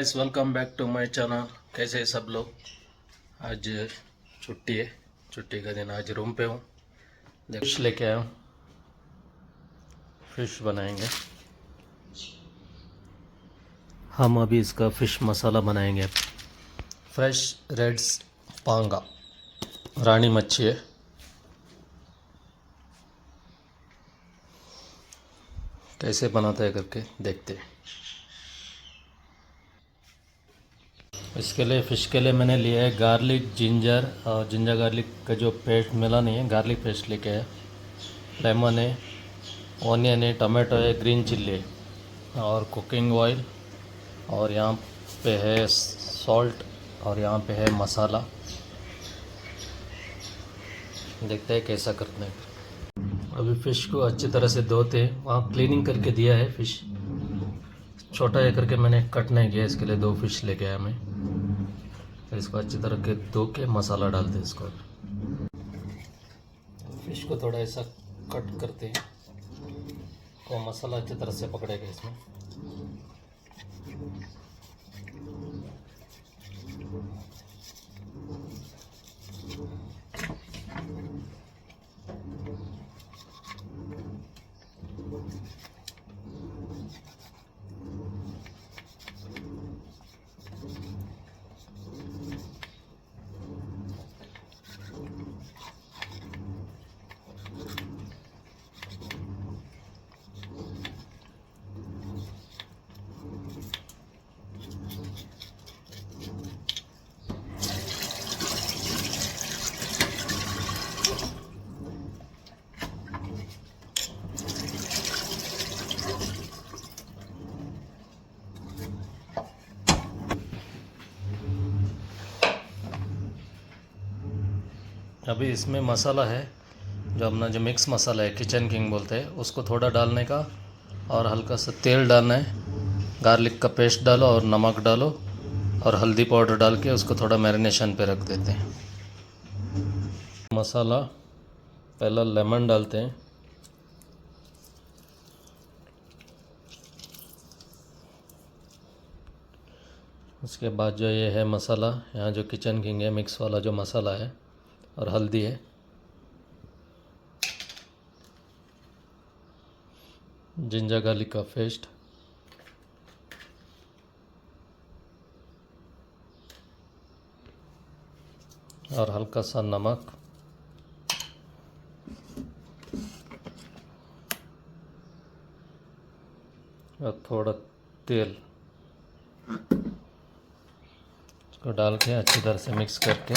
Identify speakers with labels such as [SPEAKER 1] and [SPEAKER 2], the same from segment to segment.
[SPEAKER 1] Guys, welcome back to my channel. कैसे हैं सब लोग। आज छुट्टी है, छुट्टी का दिन। आज रूम पे हूँ। फिश लेके आया हूँ, फिश बनाएंगे हम। अभी इसका फिश मसाला बनाएंगे। फ्रेश रेड्स पांगा रानी मच्छी है। कैसे बनाता है करके देखते हैं। इसके लिए फ़िश के लिए मैंने लिया है गार्लिक, जिंजर और जिंजर गार्लिक का जो पेस्ट मिला नहीं है, गार्लिक पेस्ट लेके आया। लेमन है, ऑनियन है, टमाटो है, ग्रीन चिल्ली है और कुकिंग ऑयल। और यहाँ पे है सॉल्ट और यहाँ पे है मसाला। देखते हैं कैसा करते हैं। अभी फ़िश को अच्छी तरह से धोते हैं। वहाँ क्लीनिंग करके दिया है। फ़िश छोटा है करके मैंने कट नहीं किया, इसके लिए 2 फिश लेके आया मैं। तो इसको अच्छी तरह के धो के मसाला डालते हैं इसको। फिश को थोड़ा ऐसा कट करते हैं तो मसाला अच्छी तरह से पकड़ेगा इसमें। अभी इसमें मसाला है, जो अपना जो मिक्स मसाला है, किचन किंग बोलते हैं, उसको थोड़ा डालने का और हल्का सा तेल डालना है। गार्लिक का पेस्ट डालो और नमक डालो और हल्दी पाउडर डाल के उसको थोड़ा मैरिनेशन पे रख देते हैं। मसाला पहला लेमन डालते हैं, उसके बाद जो ये है मसाला, यहाँ जो किचन किंग है मिक्स वाला जो मसाला है, और हल्दी है, जिंजर गार्लिक का पेस्ट, और हल्का सा नमक और थोड़ा तेल। इसको डाल के अच्छी तरह से मिक्स करके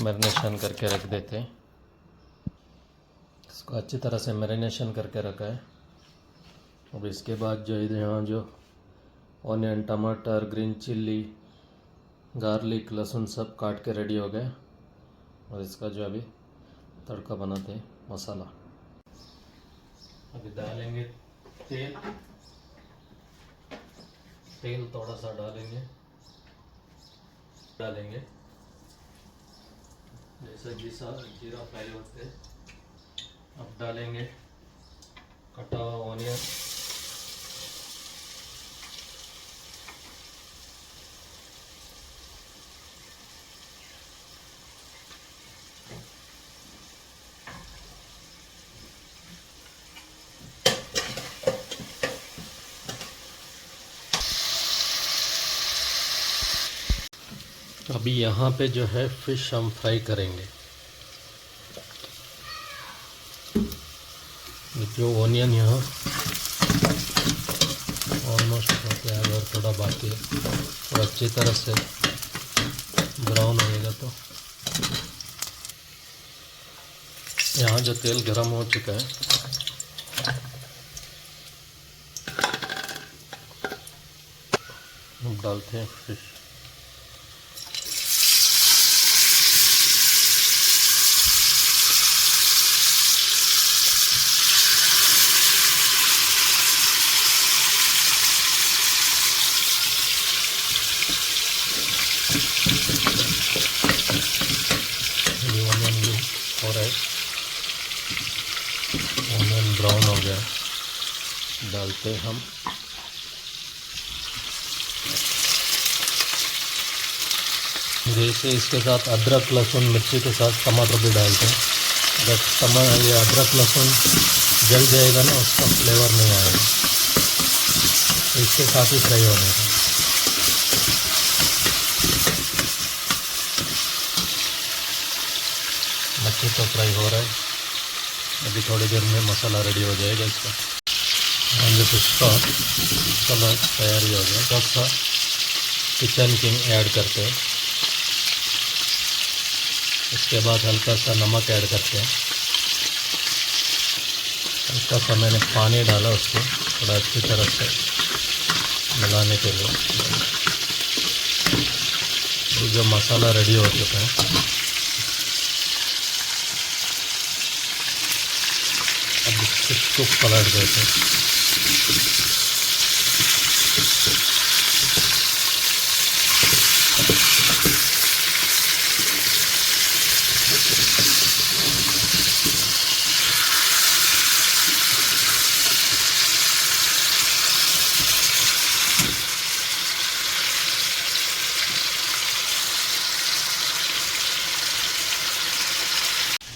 [SPEAKER 1] मैरिनेशन करके रख देते हैं। इसको अच्छी तरह से मैरिनेशन करके रखा है। अब इसके बाद जो यहाँ जो ऑनियन, टमाटर, ग्रीन चिल्ली, गार्लिक, लहसुन सब काट के रेडी हो गए। और इसका जो अभी तड़का बनाते हैं, मसाला। अभी डालेंगे तेल। तेल थोड़ा सा डालेंगे जैसा जीरा पहले होते हैं। अब डालेंगे कटा हुआ ऑनियन, अभी यहाँ पे जो है फिश हम फ्राई करेंगे। जो ऑनियन यहाँ ऑलमोस्ट हो गया है और थोड़ा बाकी है, और अच्छी तरह से ब्राउन होएगा तो यहाँ जो तेल गरम हो चुका है, हम डालते हैं फिश। और ऑनियन ब्राउन हो गया, डालते हम जैसे इसके साथ अदरक लहसुन मिर्ची के साथ टमाटर भी डालते हैं। अगर ये अदरक लहसुन जल जाएगा ना, उसका फ्लेवर नहीं आएगा। इसके साथ ही फ्राई होने का। मच्छी तो फ्राई हो रहा है, अभी थोड़ी देर में मसाला रेडी हो जाएगा इसका। जो फिश का मसाला तैयारी हो गया, थोड़ा सा किचन किंग ऐड करते हैं। इसके बाद हल्का सा नमक ऐड करते हैं। हल्का सा मैंने पानी डाला उसको थोड़ा अच्छी तरह से मिलाने के लिए। ये जो मसाला रेडी हो चुका है, अब इसको पलट देते हैं।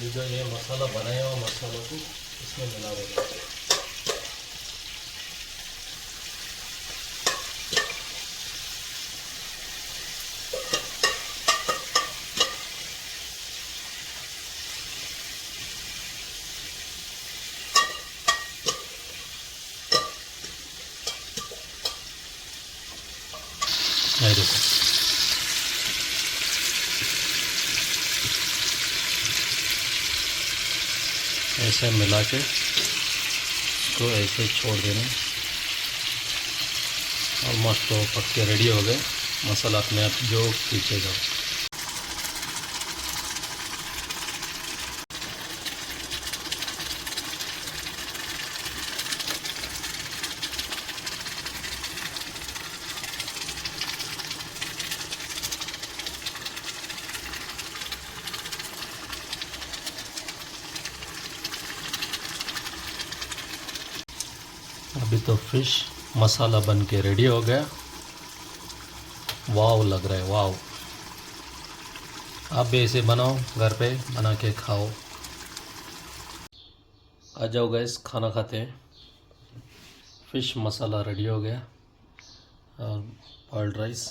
[SPEAKER 1] जो ये मसाला बनाया हुआ मसाला को इसमें मिला देंगे। ये देखो, ऐसे मिला के इसको ऐसे छोड़ देना। ऑलमोस्ट तो पक के रेडी हो गए। मसाला अपने आप जो खींचेगा। अभी तो फिश मसाला बन के रेडी हो गया। वाव लग रहा है, वाव। आप भी ऐसे बनाओ, घर पे बना के खाओ। आ जाओ गैस, खाना खाते हैं। फिश मसाला रेडी हो गया और बॉइल्ड राइस।